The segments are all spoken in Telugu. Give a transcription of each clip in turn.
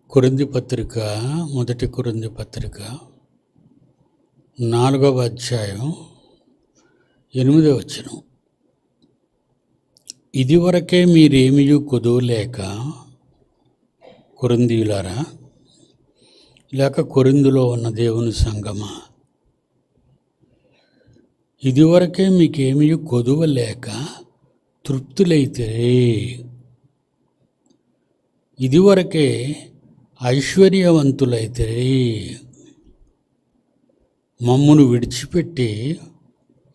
కొరింథీ పత్రిక, మొదటి కొరింథీ పత్రిక 4వ అధ్యాయం 8వ వచనం. ఇదివరకే మీరేమియూ కొదువలేక కొరింథీయులారా, లేక కొరింథులో ఉన్న దేవుని సంగమా, ఇదివరకే మీకేమియూ కొదువలేక తృప్తులైతిరే, ఇదివరకే ఐశ్వర్యవంతులైతిరే, మమ్మును విడిచిపెట్టి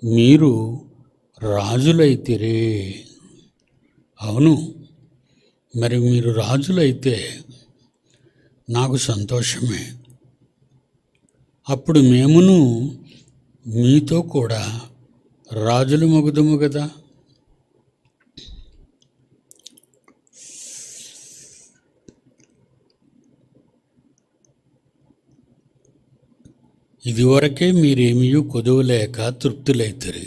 మీరు రాజులైతిరే. అవును, మరి మీరు రాజులైతే నాకు సంతోషమే. అప్పుడు మేమును మీతో కూడా రాజులు మగుదుము కదా. ఇదివరకే మీరేమియూ కొదువలేక తృప్తులైతిరి,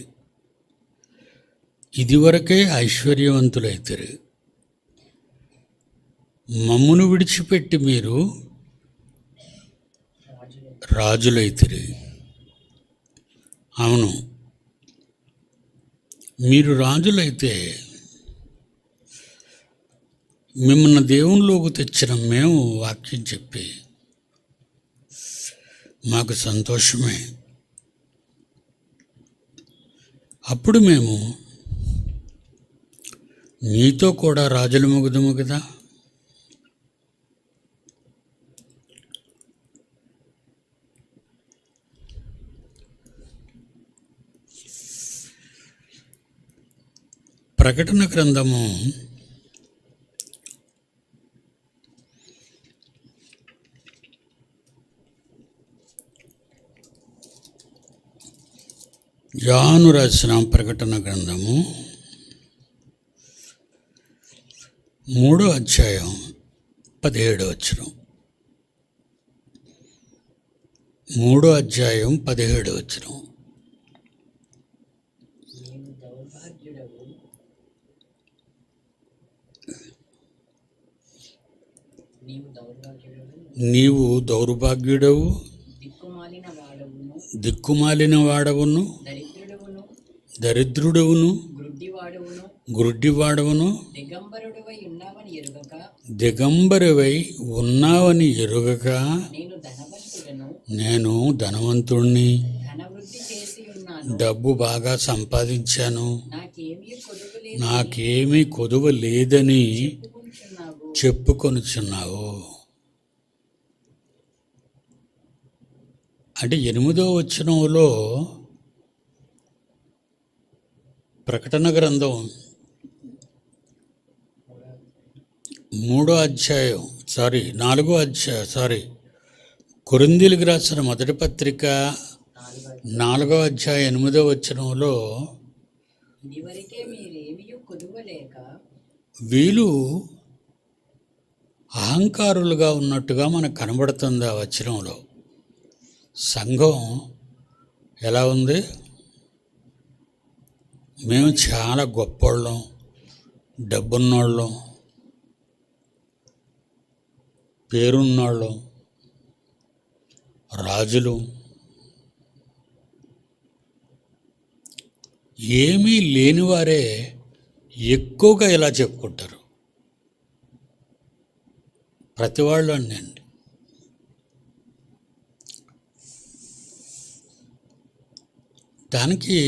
ఇదివరకే ఐశ్వర్యవంతులైతిరి, మమ్మును విడిచిపెట్టి మీరు రాజులైతిరి. అవును, మీరు రాజులైతే మిమ్మల్ని దేవునిలోకి తెచ్చిన మేము వాక్యం చెప్పి మాకు సంతోషమే. అప్పుడు మేము మీతో కూడా రాజులు మగుదుము కదా. ప్రకటన గ్రంథము 'యోహాను రాసిన ప్రకటన గ్రంథము 3వ అధ్యాయం 17వ వచనం. 3వ అధ్యాయం 17వ వచనం. నీవు దౌర్భాగ్యుడవు, దిక్కుమాలిన వాడవును, దరిద్రుడవును, గుడ్డివాడవును, దిగంబరువై ఉన్నావని ఎరుగక నేను ధనవంతుణ్ణి, డబ్బు బాగా సంపాదించాను, నాకేమీ కొదువ లేదని చెప్పుకొనుచున్నావు. అంటే 8వ వచనంలో ప్రకటన గ్రంథం 4వ అధ్యాయం కొరింథీయులకు రాసిన మొదటి పత్రిక 4వ అధ్యాయం 8వ వచనంలో వీళ్ళు అహంకారులుగా ఉన్నట్టుగా మనకు కనబడుతుంది. ఆ వచనంలో సంఘం ఎలా ఉంది? మేము చాలా గొప్పోళ్ళం, డబ్బున్నోళ్ళం, పేరున్నోళ్ళం, రాజులు, ఏమీ లేనివారే ఎక్కువగా ఇలా చెప్పుకుంటారు. ప్రతి వాళ్ళు అండి. దానికి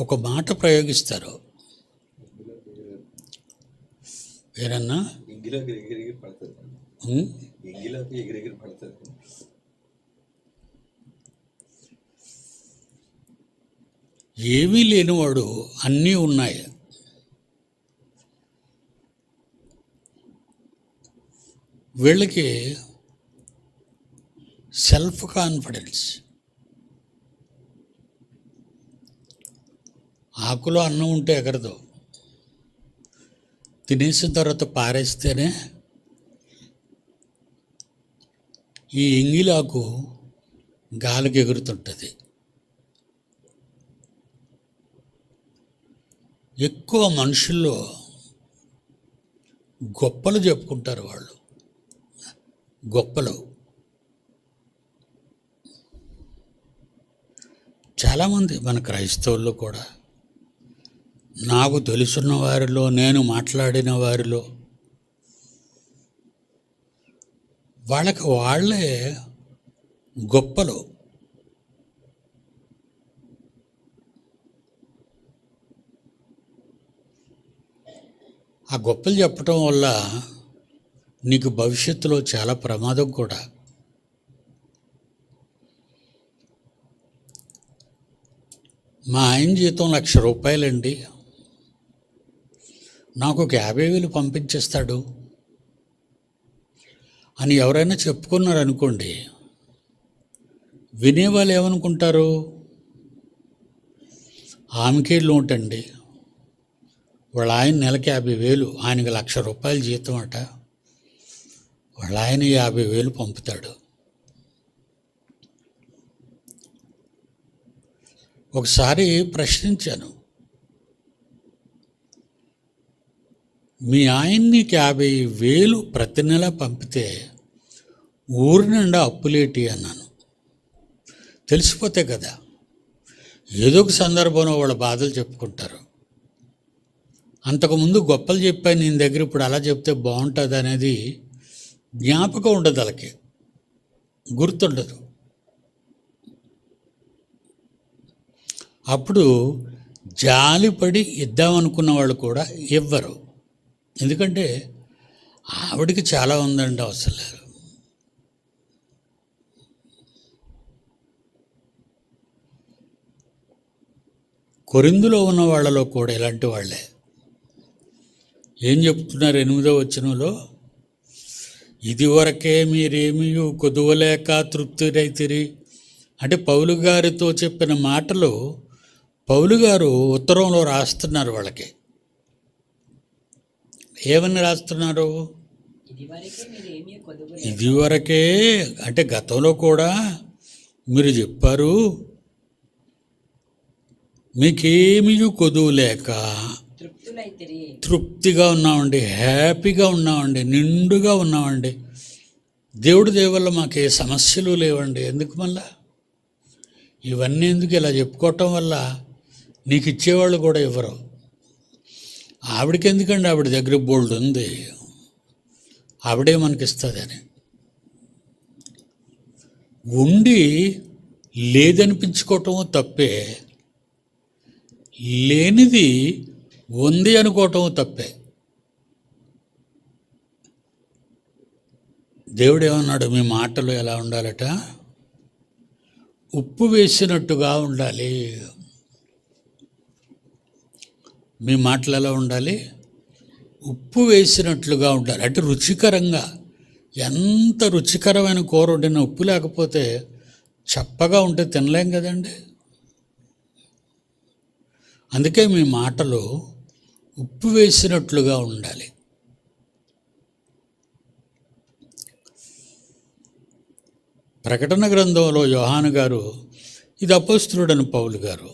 ఒక మాట ప్రయోగిస్తారు. వేరన్నా ఏమీ లేనివాడు అన్నీ ఉన్నాయి. వీళ్ళకి సెల్ఫ్ కాన్ఫిడెన్స్. ఆకులో అన్నం ఉంటే ఎగరదు, తినేసిన తర్వాత పారేస్తేనే ఈ ఎంగిలాకు గాలికి ఎగురుతుంటుంది. ఎక్కువ మనుషుల్లో గొప్పలు చెప్పుకుంటారు వాళ్ళు. గొప్పలు. చాలామంది మన క్రైస్తవుల్లో కూడా, నాకు తెలుసున్న వారిలో, నేను మాట్లాడిన వారిలో వాళ్ళకి వాళ్ళే గొప్పలు. ఆ గొప్పలు చెప్పటం వల్ల నీకు భవిష్యత్తులో చాలా ప్రమాదం కూడా. మా ఆయన జీతం ₹1,00,000 నాకు ఒక 50,000 పంపించేస్తాడు అని ఎవరైనా చెప్పుకున్నారనుకోండి, వినేవాళ్ళు ఏమనుకుంటారు? ఆమెకే లోటండి, వాళ్ళ ఆయన నెలకి 50,000, ఆయనకి ₹1,00,000 జీతం అట, వాళ్ళ ఆయన 50,000 పంపుతాడు. ఒకసారి ప్రశ్నించాను, మీ ఆయన్ని 50,000 ప్రతి నెల పంపితే ఊరి నిండా అప్పులేటి అన్నాను. తెలిసిపోతే కదా, ఏదో ఒక సందర్భంలో వాళ్ళ బాధలు చెప్పుకుంటారు. అంతకుముందు గొప్పలు చెప్పాను నేను దగ్గర, ఇప్పుడు అలా చెప్తే బాగుంటుంది అనేది జ్ఞాపకం ఉండదు, వాళ్ళకి గుర్తుండదు. అప్పుడు జాలిపడి ఇద్దామనుకున్న వాళ్ళు కూడా ఇవ్వరు. ఎందుకంటే ఆవిడికి చాలా ఉందండి అవసరం లేదు. కొరింథులో ఉన్న వాళ్ళలో కూడా ఇలాంటి వాళ్ళే. ఏం చెప్తున్నారు 8వ వచనంలో? ఇదివరకే మీరేమీ కొదువలేక తృప్తులైతిరి అంటే పౌలు గారితో చెప్పిన మాటలు పౌలు గారు ఉత్తరంలో రాస్తున్నారు వాళ్ళకి. ఏమని రాస్తున్నారు? ఇదివరకే అంటే గతంలో కూడా మీరు చెప్పారు, మీకేమీ కొదువు లేక తృప్తిగా ఉన్నామండి, హ్యాపీగా ఉన్నామండి, నిండుగా ఉన్నామండి, దేవుడి దయ వల్ల మాకు ఏ సమస్యలు లేవండి. ఎందుకు మళ్ళా ఇవన్నీ ఎందుకు? ఇలా చెప్పుకోవటం వల్ల నీకు ఇచ్చేవాళ్ళు కూడా ఇవ్వరు. ఆవిడకి ఎందుకండి, ఆవిడ దగ్గర బోల్డ్ ఉంది, ఆవిడే మనకిస్తుందని. ఉండి లేదనిపించుకోవటము తప్పే, లేనిది ఉంది అనుకోవటం తప్పే. దేవుడు ఏమన్నాడు? మీ మాటలు ఎలా ఉండాలట? ఉప్పు వేసినట్టుగా ఉండాలి. మీ మాటలు ఎలా ఉండాలి? ఉప్పు వేసినట్లుగా ఉండాలి. అంటే రుచికరంగా. ఎంత రుచికరమైన కూర వండిన ఉప్పు లేకపోతే చప్పగా ఉంటే తినలేం కదండి. అందుకే మీ మాటలు ఉప్పు వేసినట్లుగా ఉండాలి. ప్రకటన గ్రంథంలో యోహాను గారు, ఇది అపోస్తలుడని పౌలు గారు,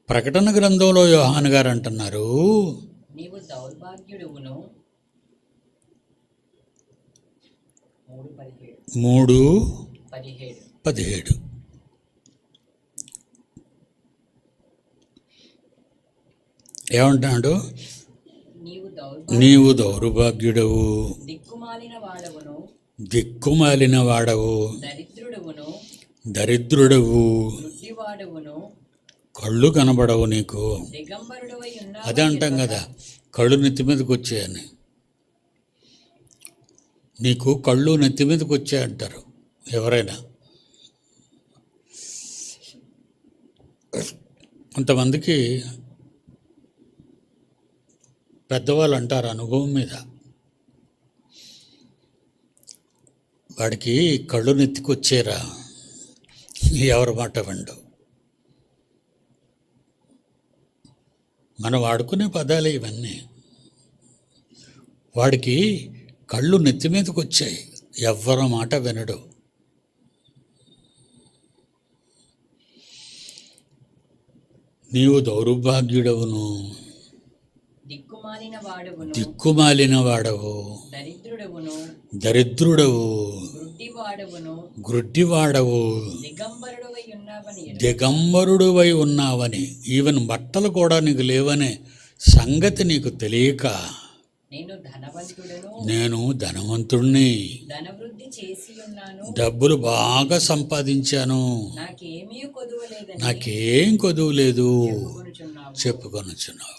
ప్రకటన గ్రంథంలో యోహాను గారు అంటున్నారు, నీవు దౌర్భాగ్యుడువును. 3:17 ఏమంటున్నాడు? నీవు దౌర్భాగ్యుడవు, దిక్కుమాలిన వాడవు, దరిద్రుడవు, కళ్ళు కనబడవు నీకు. అదే అంటాం కదా, కళ్ళు నెత్తి మీదకి వచ్చాయని. నీకు కళ్ళు నెత్తి మీదకి వచ్చాయంటారు ఎవరైనా. కొంతమందికి పెద్దవాళ్ళు అంటారు అనుభవం మీద, వాడికి కళ్ళు నెత్తికి వచ్చేరా, ఎవరి మాట విండు. మనం వాడుకునే పదాలే ఇవన్నీ. వాడికి కళ్ళు నెత్తి మీదకి వచ్చాయి, ఎవ్వరి మాట వినడు. నీవు దౌర్భాగ్యుడవును, దిక్కుమాలిన వాడవు, దరిద్రుడవు, గ్రుడ్డివాడవు, దిగంబరుడువై ఉన్నావని, ఈవెన్ బట్టలు కూడా నీకు లేవనే సంగతి నీకు తెలియక నేను ధనవంతుడిని, డబ్బులు బాగా సంపాదించాను, నాకేం కొదువు లేదు చెప్పుకొనుచున్నావు.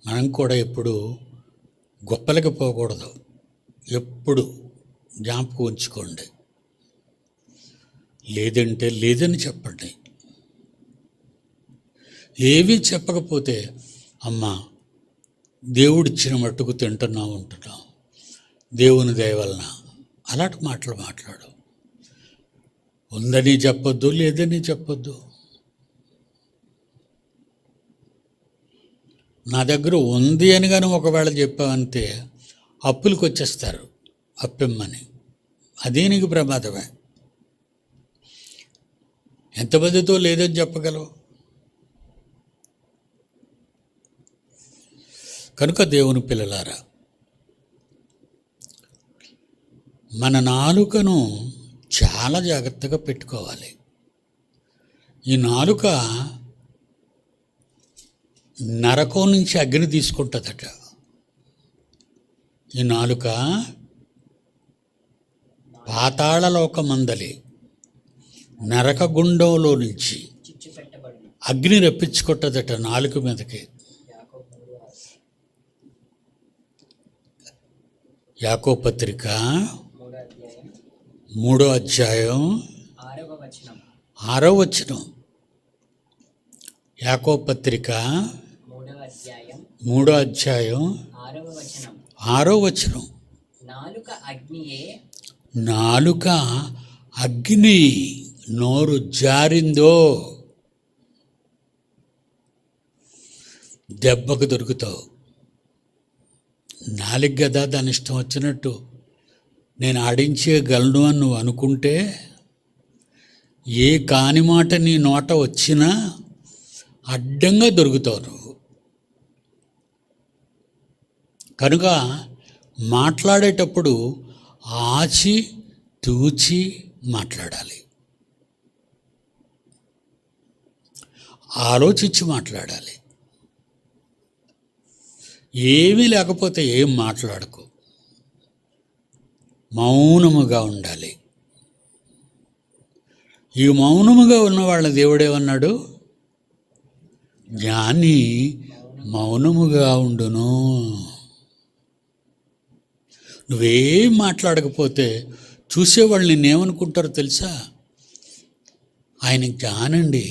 మనం కూడా ఎప్పుడు గొప్పలకి పోకూడదు. ఎప్పుడు జ్ఞాపకం ఉంచుకోండి. లేదంటే లేదని చెప్పండి. ఏమీ చెప్పకపోతే అమ్మా దేవుడిచ్చిన మట్టుకు తింటున్నాం ఉంటున్నాం, దేవుని దయ వలన, అలాంటి మాటలు మాట్లాడు. ఉందని చెప్పొద్దు, లేదని చెప్పొద్దు. నా దగ్గర ఉంది అని కానీ ఒకవేళ చెప్పావంటే అప్పులకు వచ్చేస్తారు, అప్పిమ్మని. అదే నీకు ప్రమాదమే. ఎంతమందితో లేదని చెప్పగలవు? కనుక దేవుని పిల్లలారా, మన నాలుకను చాలా జాగ్రత్తగా పెట్టుకోవాలి. ఈ నాలుక నరకం నుంచి అగ్ని తీసుకుంటుందట. ఈ నాలుక పాతాళలోకమందలి నరక గుండంలో నుంచి అగ్ని రప్పించుకుంటుందట నాలుక మీదకి. యాకోబు పత్రిక 3వ అధ్యాయం 6వ వచనం. యాకోబు పత్రిక 3వ అధ్యాయం 6వ వచనం. నాలుక అగ్ని నోరు జారిందో దెబ్బకు దొరుకుతావు. నాలుగు కదా దాని ఇష్టం వచ్చినట్టు నేను ఆడించగలను అని నువ్వు అనుకుంటే, ఏ కాని మాట నీ నోట వచ్చినా అడ్డంగా దొరుకుతావు నువ్వు. కనుక మాట్లాడేటప్పుడు ఆచి తూచి మాట్లాడాలి, ఆలోచించి మాట్లాడాలి. ఏమీ లేకపోతే ఏం మాట్లాడకు, మౌనముగా ఉండాలి. ఈ మౌనముగా ఉన్న వాళ్ళ దేవుడేమన్నాడు? జ్ఞాని మౌనముగా ఉండును. నువ్వేం మాట్లాడకపోతే చూసేవాళ్ళు నిన్నేమనుకుంటారో తెలుసా? ఆయన జ్ఞానండి,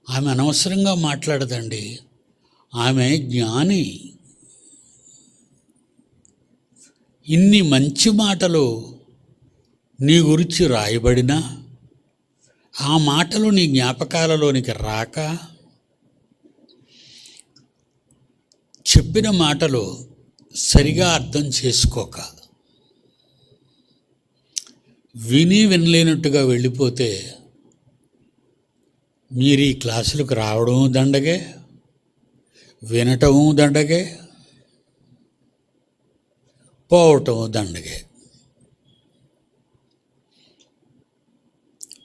ఆమె అనవసరంగా మాట్లాడదండి, ఆమె జ్ఞాని. ఇన్ని మంచి మాటలు నీ గురించి రాయబడినా ఆ మాటలు నీ జ్ఞాపకాలలోనికి రాక, చెప్పిన మాటలు సరిగా అర్థం చేసుకోక, వినలేనట్టుగా వెళ్ళిపోతే మీరు ఈ క్లాసులకు రావడం దండగే, వినటము దండగే, పోవటం దండగే.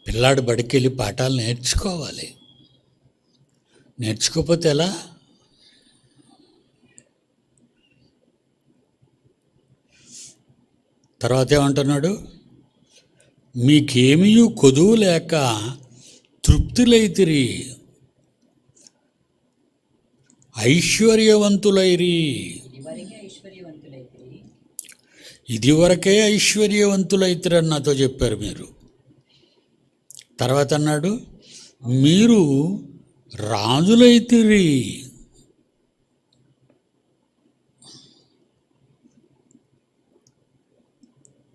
పిల్లాడు బడికి వెళ్ళి పాఠాలు నేర్చుకోవాలి. నేర్చుకోకపోతే ఎలా? తర్వాత ఏమంటున్నాడు? మీకేమీ కొదువు లేక తృప్తులైతిరి, ఐశ్వర్యవంతులైరి. ఇదివరకే ఐశ్వర్యవంతులైతిరని నాతో చెప్పారు మీరు. తర్వాత అన్నాడు, మీరు రాజులైతిరి.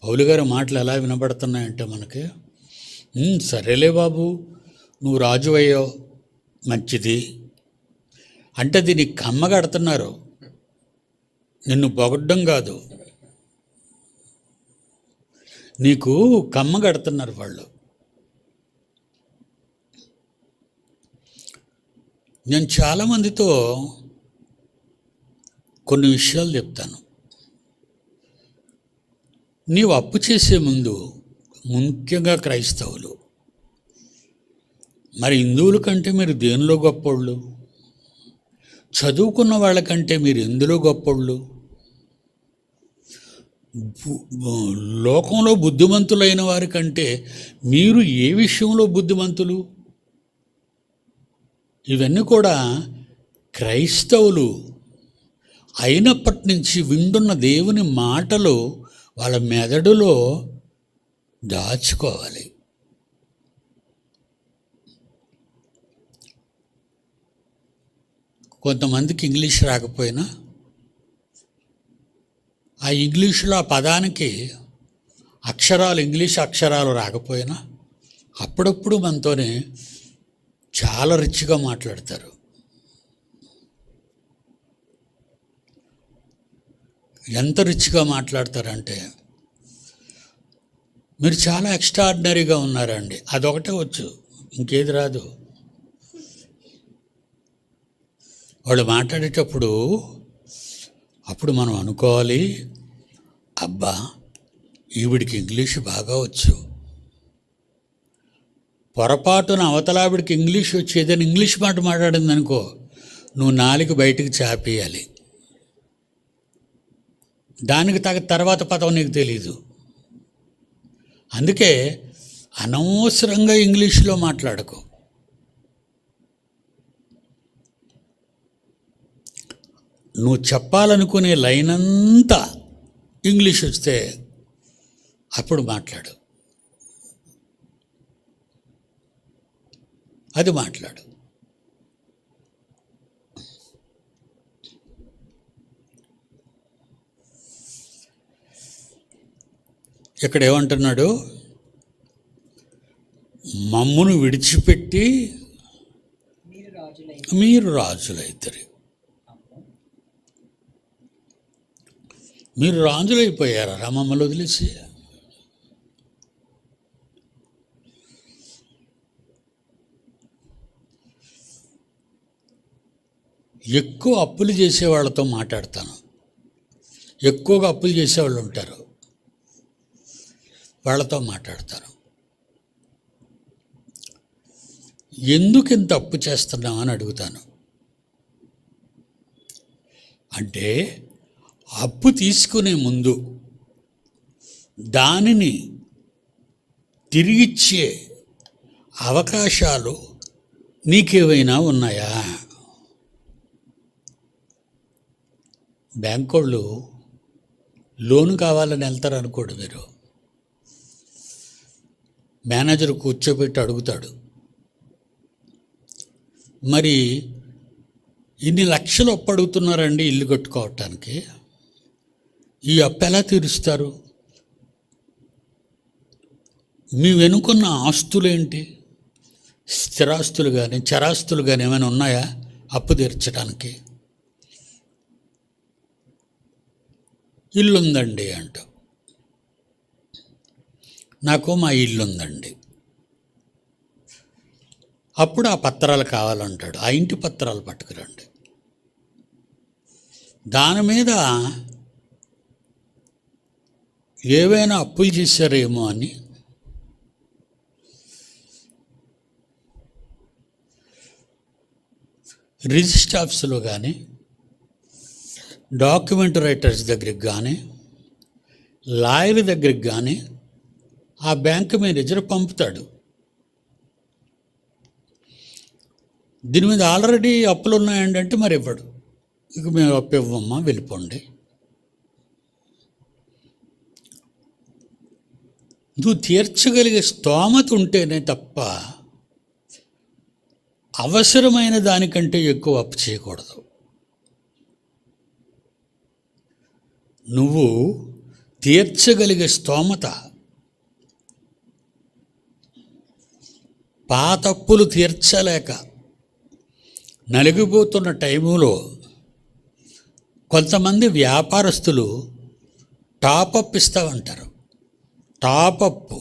పౌలు గారి మాటలు ఎలా వినబడుతున్నాయంటే మనకి, సరేలే బాబు, నువ్వు రాజు అయ్యావు, మంచిది అంటే దీన్ని కమ్మగడుతున్నారు, నిన్ను పొగడ్డం కాదు, నీకు కమ్మగడుతున్నారు వాళ్ళు. నేను చాలామందితో కొన్ని విషయాలు చెప్తాను. నీవు అప్పు చేసే ముందు, ముఖ్యంగా క్రైస్తవులు, మరి హిందువుల కంటే మీరు దేనిలో గొప్పోళ్ళు? చదువుకున్న వాళ్ళకంటే మీరు ఎందులో గొప్పోళ్ళు? లోకంలో బుద్ధిమంతులైన వారి కంటే మీరు ఏ విషయంలో బుద్ధిమంతులు? ఇవన్నీ కూడా క్రైస్తవులు అయినప్పటి నుంచి వింటున్న దేవుని మాటలు వాళ్ళ మెదడులో దాచుకోవాలి. కొంతమందికి ఇంగ్లీష్ రాకపోయినా ఆ ఇంగ్లీషులో ఆ పదానికి అక్షరాలు, ఇంగ్లీష్ అక్షరాలు రాకపోయినా అప్పుడప్పుడు మనతోనే చాలా రిచ్గా మాట్లాడతారు. ఎంత రిచ్గా మాట్లాడతారంటే, మీరు చాలా ఎక్స్ట్రాడినరీగా ఉన్నారండి, అదొకటే వచ్చు, ఇంకేది రాదు. వాళ్ళు మాట్లాడేటప్పుడు అప్పుడు మనం అనుకోవాలి, అబ్బా ఈవిడికి ఇంగ్లీషు బాగా వచ్చు. పొరపాటున అవతలావిడికి ఇంగ్లీష్ వచ్చేదని ఇంగ్లీష్ మాట మాట్లాడింది అనుకో, నువ్వు నాలుగు బయటికి చాపేయాలి. దానికి తర్వాత పదం నీకు తెలీదు. అందుకే అనవసరంగా ఇంగ్లీష్లో మాట్లాడకు. నువ్వు చెప్పాలనుకునే లైన్ అంతా ఇంగ్లీష్ వస్తే అప్పుడు మాట్లాడు, అది మాట్లాడు. ఇక్కడ ఏమంటున్నాడు? మమ్మును విడిచిపెట్టి మీరు రాజులైతారు. మీరు రాజులైపోయారా మమ్మల్ని వదిలేసి? ఎక్కువ అప్పులు చేసే వాళ్ళతో మాట్లాడతాను. ఎక్కువగా అప్పులు చేసేవాళ్ళు ఉంటారు, వాళ్ళతో మాట్లాడతాను. ఎందుకు ఇంత అప్పు చేస్తున్నావు అని అడుగుతాను. అంటే అప్పు తీసుకునే ముందు దానిని తిరిగిచ్చే అవకాశాలు నీకేమైనా ఉన్నాయా? బ్యాంకు వాళ్ళు లోను కావాలని వెళ్తారు అనుకోడు, మీరు మేనేజర్ కూర్చోబెట్టి అడుగుతాడు, మరి ఇన్ని లక్షలు అప్పు అడుగుతున్నారండి ఇల్లు కట్టుకోవటానికి, ఈ అప్పు ఎలా తీరుస్తారు? మీ వెనుకున్న ఆస్తులేంటి? స్థిరాస్తులు కానీ చరాస్తులు కానీ ఏమైనా ఉన్నాయా అప్పు తీర్చడానికి? ఇల్లుందండి అంట, నాకు మా ఇల్లుందండి. అప్పుడు ఆ పత్రాలు కావాలంటాడు, ఆ ఇంటి పత్రాలు పట్టుకురండి. దాని మీద ఏవైనా అప్పులు చేశారేమో అని రిజిస్టర్ ఆఫీసులో కానీ డాక్యుమెంట్ రైటర్స్ దగ్గరికి కానీ లాయర్ దగ్గరికి కానీ ఆ బ్యాంకు మేనేజర్ పంపుతాడు. దీని మీద ఆల్రెడీ అప్పులు ఉన్నాయండి అంటే మరి ఇవ్వడు. ఇక మేము అప్పు ఇవ్వమ్మా, వెళ్ళిపోండి. నువ్వు తీర్చగలిగే స్తోమత ఉంటేనే తప్ప అవసరమైన దానికంటే ఎక్కువ అప్పు చేయకూడదు. నువ్వు తీర్చగలిగే స్తోమత, పాతప్పులు తీర్చలేక నలిగిపోతున్న టైములో కొంతమంది వ్యాపారస్తులు టాపప్ ఇస్తామంటారు. టాపప్పు,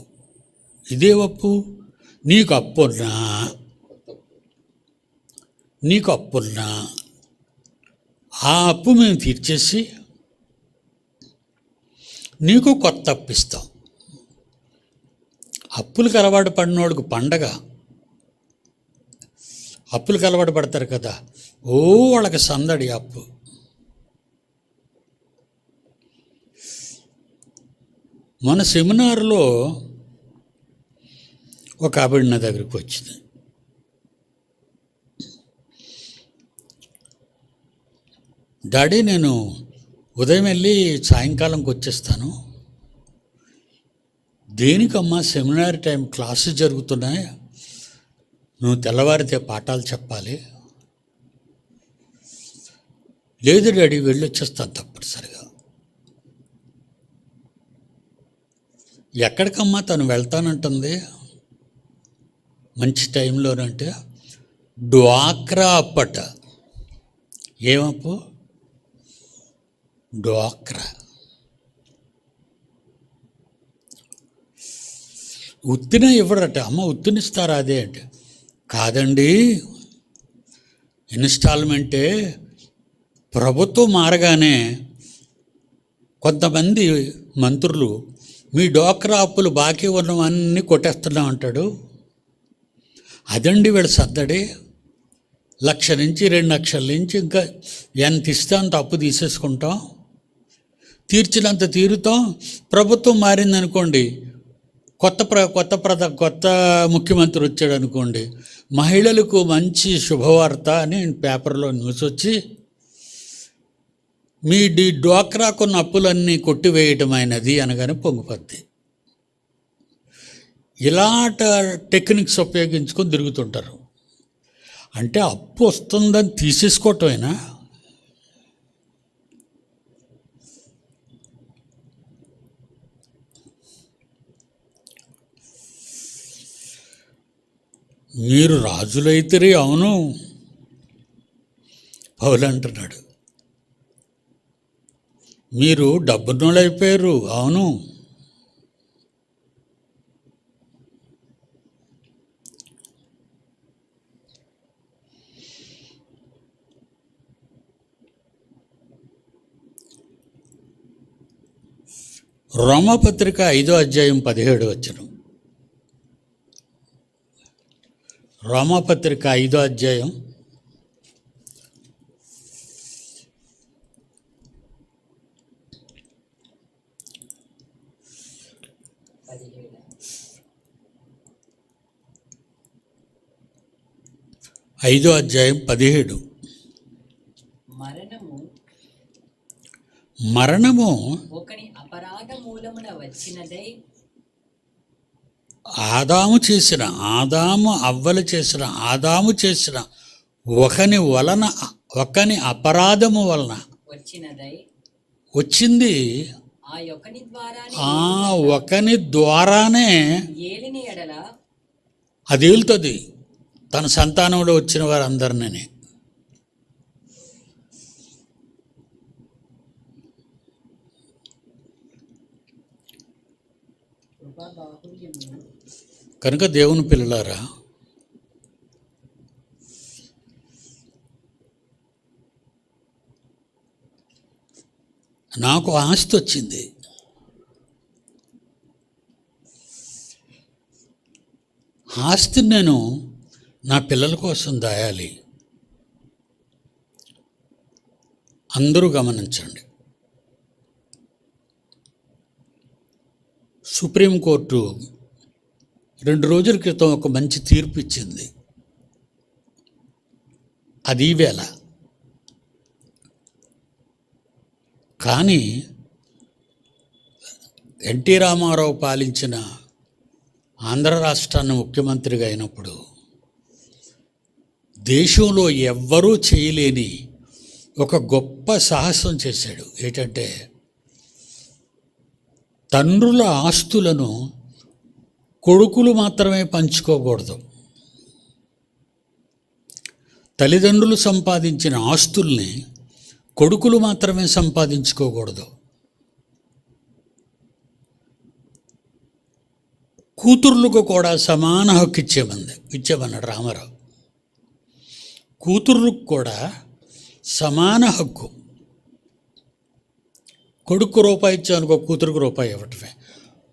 ఇదే అప్పు. నీకు అప్పున్నా నీకు అప్పున్నా ఆ అప్పు మేము తీర్చేసి నీకు కొత్త అప్పు ఇస్తాం. అప్పులకు అలవాటు పడినోడికి పండగ. అప్పులకు అలవాటు పడతారు కదా, వాళ్ళకి సందడి అప్పు. మన సెమినార్లో ఒక ఆవిడ నా దగ్గరికి వచ్చింది. డాడీ, నేను ఉదయం వెళ్ళి సాయంకాలంకి వచ్చేస్తాను. దేనికమ్మా? సెమినార్ టైం క్లాసు జరుగుతున్నాయి, నువ్వు తెల్లవారితే పాఠాలు చెప్పాలి. లేదు డాడీ, వెళ్ళొచ్చేస్తాను తప్పనిసరిగా. ఎక్కడికమ్మా తను వెళ్తానంటుంది మంచి టైంలోనంటే? డ్వాక్రా అప్పట. ఏమప్పు? డ్వాక్రా. ఉత్తిన ఇవ్వడట. అమ్మ ఉత్తినిస్తారా? అదే అంటే కాదండి, ఇన్స్టాల్మెంటే. ప్రభుత్వం మారగానే కొంతమంది మంత్రులు మీ డ్వాక్రా అప్పులు బాకీ ఉన్నవన్నీ కొట్టేస్తున్నాం అంటాడు. అదండి వీళ్ళ సద్దడి. 1,00,000 నుంచి 2 లక్షల నుంచి ఇంకా ఎంత ఇస్తే అంత అప్పు తీసేసుకుంటాం, తీర్చినంత తీరుతాం. ప్రభుత్వం మారిందనుకోండి, కొత్త ముఖ్యమంత్రి వచ్చాడు అనుకోండి, మహిళలకు మంచి శుభవార్త అని పేపర్లో న్యూస్ వచ్చి మీ డ్వాక్రాకున్న అప్పులన్నీ కొట్టివేయటమైనది అనగానే పొంగిపోద్ది. ఇలాంటి టెక్నిక్స్ ఉపయోగించుకొని తిరుగుతుంటారు. అంటే అప్పు వస్తుందని తీసేసుకోవటమేనా? మీరు రాజులైతే అవును, పౌలు అంటున్నాడు. మీరు డబ్బున్నోళ్ళు అయిపోయారు, అవును. రోమాపత్రిక 5వ అధ్యాయం 17వ వచనం. రోమాపత్రిక 5వ అధ్యాయం 17. మరణము ఒకని అపరాధ మూలమున వచ్చినదై, ఆదాము చేసిన ఒకని అపరాధము వలన వచ్చింది. ఆ ఒకని ద్వారానే అది ఏలుతుంది తన సంతానంలో వచ్చిన వారందరినీ. కనుక దేవుని పిల్లలారా, నాకు ఆస్తి వచ్చింది, ఆస్తిని నేను నా పిల్లల కోసం దాయాలి. అందరూ గమనించండి, సుప్రీంకోర్టు 2 రోజుల క్రితం ఒక మంచి తీర్పు ఇచ్చింది. అది ఈవేళ. కానీ ఎన్టీ రామారావు పాలించిన ఆంధ్ర రాష్ట్రాన్ని ముఖ్యమంత్రిగా అయినప్పుడు దేశంలో ఎవ్వరూ చేయలేని ఒక గొప్ప సాహసం చేశాడు. ఏంటంటే, తండ్రుల ఆస్తులను కొడుకులు మాత్రమే పంచుకోకూడదు. తల్లిదండ్రులు సంపాదించిన ఆస్తుల్ని కొడుకులు మాత్రమే సంపాదించుకోకూడదు. కూతుర్లకు కూడా సమాన హక్కు ఇచ్చేమన్నాడు రామారావు. కూతురుకు కూడా సమాన హక్కు. కొడుకు రూపాయి ఇచ్చావనుకో కూతురికి రూపాయి ఇవ్వటమే,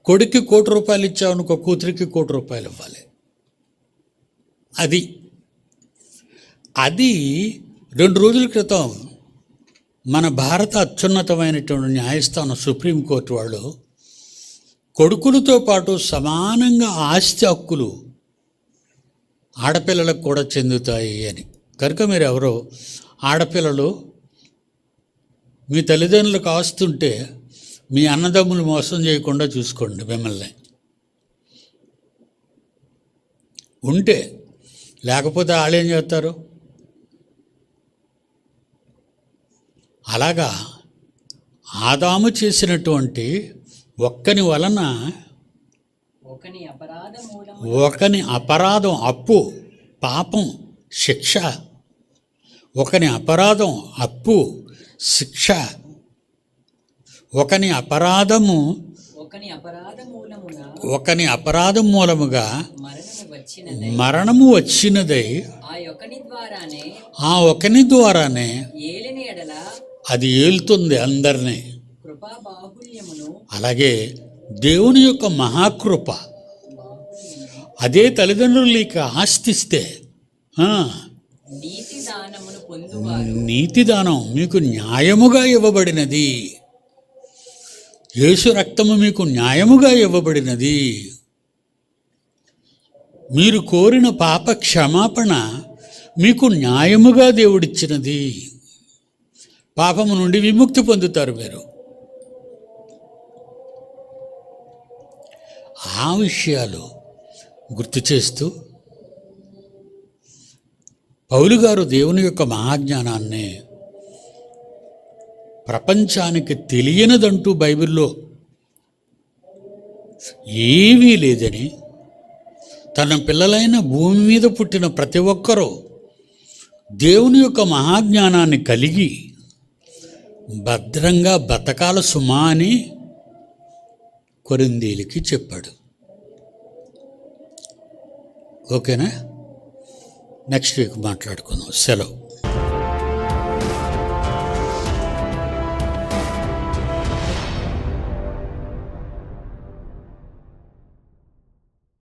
కొడుక్కి ₹1,00,00,000 ఇచ్చావనుకో కూతురికి ₹1,00,00,000 ఇవ్వాలి. అది 2 రోజుల క్రితం మన భారత అత్యున్నతమైనటువంటి న్యాయస్థానం సుప్రీంకోర్టు వాళ్ళు కొడుకులతో పాటు సమానంగా ఆస్తి హక్కులు ఆడపిల్లలకు కూడా చెందుతాయి అని. కనుక మీరు ఎవరో ఆడపిల్లలు మీ తల్లిదండ్రులకు ఆస్తుంటే మీ అన్నదమ్ములు మోసం చేయకుండా చూసుకోండి. మిమ్మల్ని ఉంటే, లేకపోతే వాళ్ళు ఏం చేస్తారు? అలాగా ఆదాము చేసినటువంటి ఒక్కని వలన ఒకని అపరాధం, అప్పు, పాపం, శిక్ష, ఒకని అపరాధం, అప్పు, శిక్ష, ఒకని అపరాధం మూలముగా మరణము వచ్చినదై ఆ ఒకని ద్వారానే అది ఏలుతుంది అందరినీ. అలాగే దేవుని యొక్క మహాకృప, అదే తల్లిదండ్రులకి ఆస్తిస్తే నీతి దానం మీకు న్యాయముగా ఇవ్వబడినది. యేసు రక్తము మీకు న్యాయముగా ఇవ్వబడినది. మీరు కోరిన పాప క్షమాపణ మీకు న్యాయముగా దేవుడిచ్చినది. పాపము నుండి విముక్తి పొందుతారు మీరు. ఆ విషయాలు గుర్తు చేస్తూ పౌలు గారు దేవుని యొక్క మహాజ్ఞానాన్ని ప్రపంచానికి తెలియనిదంటూ బైబిల్లో ఏమీ లేదని, తన పిల్లలైన భూమి మీద పుట్టిన ప్రతి ఒక్కరూ దేవుని యొక్క మహాజ్ఞానాన్ని కలిగి భద్రంగా బతకాల సుమా అని కొరింథీయులకి చెప్పాడు. ఓకేనా? నెక్స్ట్ వీక్ మాట్లాడుకుందాం. సెలవు.